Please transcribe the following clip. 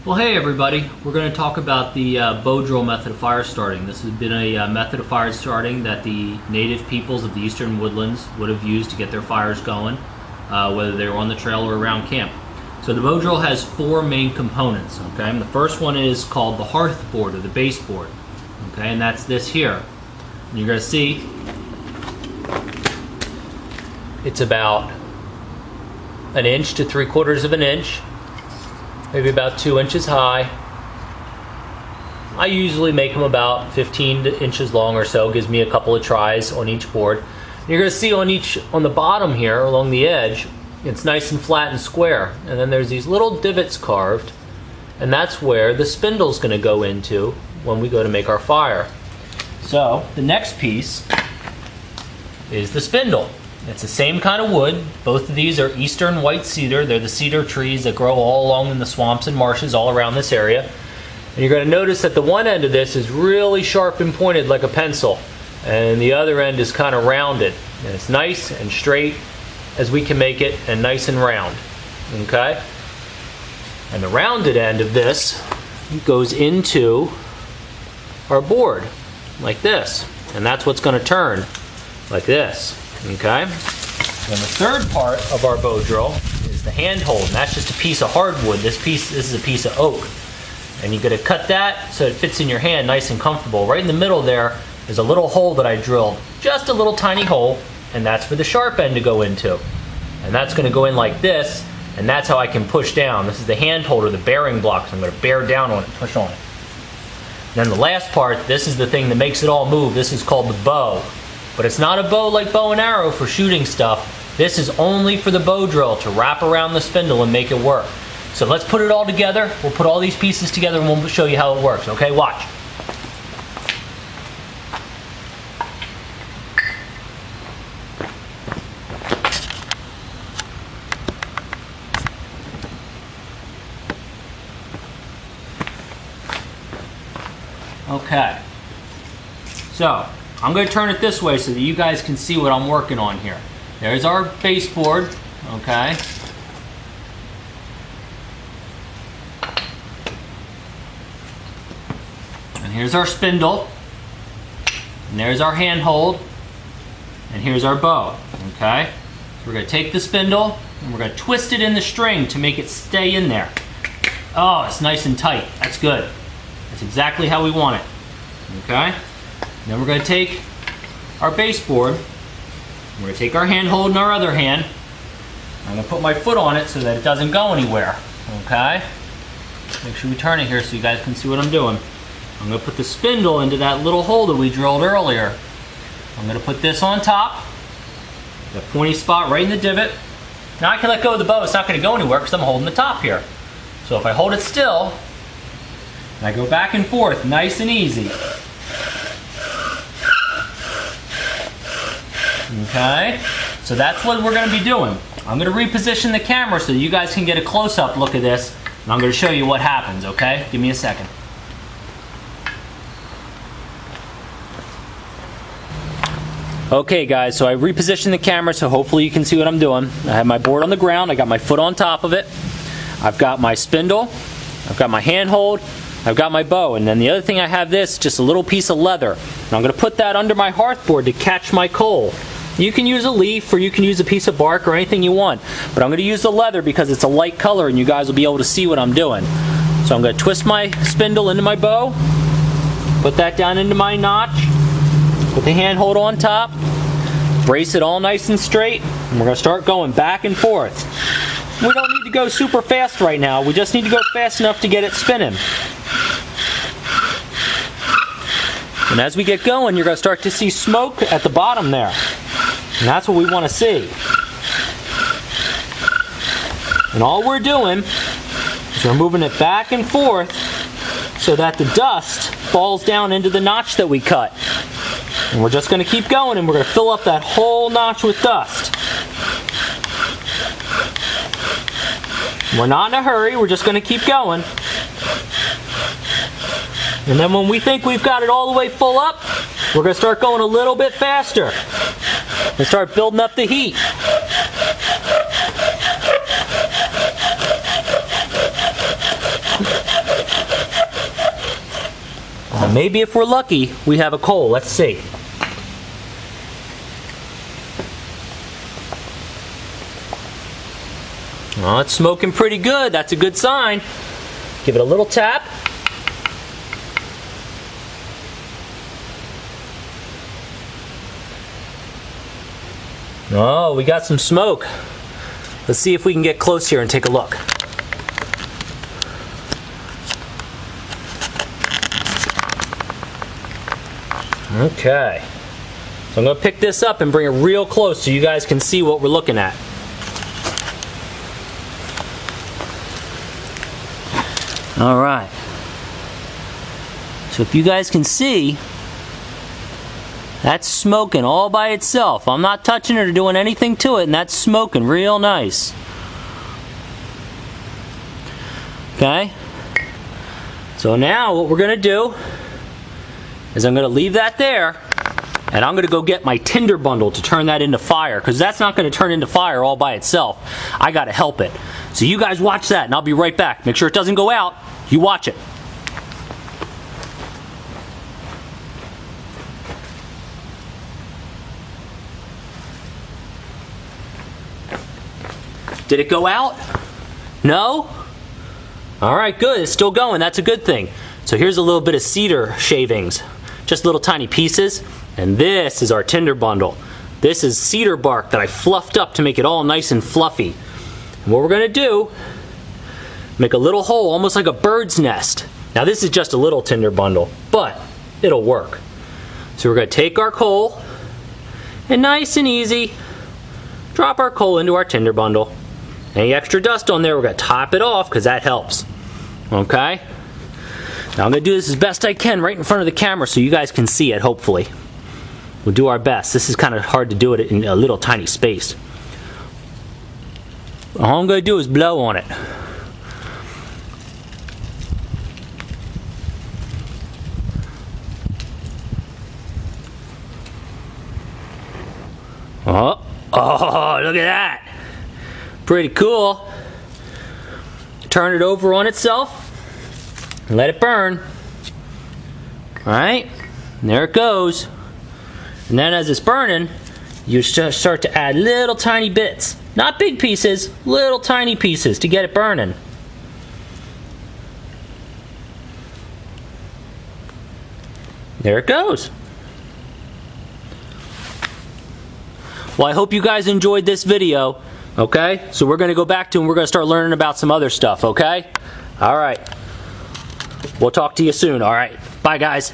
Well, hey everybody, we're going to talk about the bow drill method of fire starting. This has been a method of fire starting that the native peoples of the eastern woodlands would have used to get their fires going, whether they were on the trail or around camp. So the bow drill has four main components, okay? And the first one is called the hearth board or the base board, okay? And that's this here. And you're going to see it's about 1 inch to 3/4 of an inch. Maybe about 2 inches high. I usually make them about 15 inches long or so. Gives me a couple of tries on each board. You're going to see on the bottom here, along the edge, it's nice and flat and square. And then there's these little divots carved, and that's where the spindle's going to go into when we go to make our fire. So the next piece is the spindle. It's the same kind of wood. Both of these are eastern white cedar. They're the cedar trees that grow all along in the swamps and marshes all around this area. And you're going to notice that the one end of this is really sharp and pointed like a pencil, and the other end is kind of rounded. And it's nice and straight as we can make it, and nice and round. Okay? And the rounded end of this goes into our board like this. And that's what's going to turn like this. Okay? And the third part of our bow drill is the handhold, and that's just a piece of hardwood. This is a piece of oak. And you're going to cut that so it fits in your hand nice and comfortable. Right in the middle there is a little hole that I drilled. Just a little tiny hole, and that's for the sharp end to go into. And that's going to go in like this, and that's how I can push down. This is the handhold or the bearing block, so I'm going to bear down on it, push on it. And then the last part, this is the thing that makes it all move. This is called the bow. But it's not a bow like bow and arrow for shooting stuff. This is only for the bow drill to wrap around the spindle and make it work. So let's put it all together. We'll put all these pieces together and we'll show you how it works. Okay, watch. Okay. So I'm going to turn it this way so that you guys can see what I'm working on here. There's our baseboard, okay? And here's our spindle. And there's our handhold. And here's our bow, okay? So we're going to take the spindle and we're going to twist it in the string to make it stay in there. Oh, it's nice and tight. That's good. That's exactly how we want it, okay? Then we're going to take our baseboard, we're going to take our handhold in our other hand. I'm going to put my foot on it so that it doesn't go anywhere. Okay? Make sure we turn it here so you guys can see what I'm doing. I'm going to put the spindle into that little hole that we drilled earlier. I'm going to put this on top, the pointy spot right in the divot. Now I can let go of the bow. It's not going to go anywhere because I'm holding the top here. So if I hold it still, and I go back and forth nice and easy. Okay, so that's what we're going to be doing. I'm going to reposition the camera so that you guys can get a close-up look at this, and I'm going to show you what happens, okay? Give me a second. Okay guys, so I repositioned the camera so hopefully you can see what I'm doing. I have my board on the ground, I got my foot on top of it, I've got my spindle, I've got my handhold, I've got my bow, and then the other thing I have this, just a little piece of leather. And I'm going to put that under my hearth board to catch my coal. You can use a leaf or you can use a piece of bark or anything you want. But I'm going to use the leather because it's a light color and you guys will be able to see what I'm doing. So I'm going to twist my spindle into my bow, put that down into my notch, put the handhold on top, brace it all nice and straight, and we're going to start going back and forth. We don't need to go super fast right now, we just need to go fast enough to get it spinning. And as we get going, you're going to start to see smoke at the bottom there. And that's what we want to see. And all we're doing is we're moving it back and forth so that the dust falls down into the notch that we cut. And we're just going to keep going and we're going to fill up that whole notch with dust. We're not in a hurry, we're just going to keep going. And then when we think we've got it all the way full up, we're going to start going a little bit faster and start building up the heat. Maybe if we're lucky, we have a coal. Let's see. Oh, it's smoking pretty good. That's a good sign. Give it a little tap. Oh, we got some smoke. Let's see if we can get close here and take a look. Okay. So I'm going to pick this up and bring it real close so you guys can see what we're looking at. All right. So if you guys can see, that's smoking all by itself. I'm not touching it or doing anything to it, and that's smoking real nice. Okay? So now what we're going to do is I'm going to leave that there, and I'm going to go get my tinder bundle to turn that into fire, because that's not going to turn into fire all by itself. I got to help it. So you guys watch that, and I'll be right back. Make sure it doesn't go out. You watch it. Did it go out? No? All right, good. It's still going. That's a good thing. So here's a little bit of cedar shavings. Just little tiny pieces. And this is our tinder bundle. This is cedar bark that I fluffed up to make it all nice and fluffy. And what we're going to do, make a little hole, almost like a bird's nest. Now this is just a little tinder bundle, but it'll work. So we're going to take our coal, and nice and easy, drop our coal into our tinder bundle. Any extra dust on there, we're going to top it off, because that helps. Okay? Now I'm going to do this as best I can right in front of the camera so you guys can see it, hopefully. We'll do our best. This is kind of hard to do it in a little tiny space. All I'm going to do is blow on it. Oh, look at that. Pretty cool. Turn it over on itself and let it burn. Alright, there it goes. And then as it's burning, you start to add little tiny bits. Not big pieces, little tiny pieces to get it burning. There it goes. Well, I hope you guys enjoyed this video, okay? So we're going to go back to and we're going to start learning about some other stuff, okay? All right. We'll talk to you soon, all right? Bye, guys.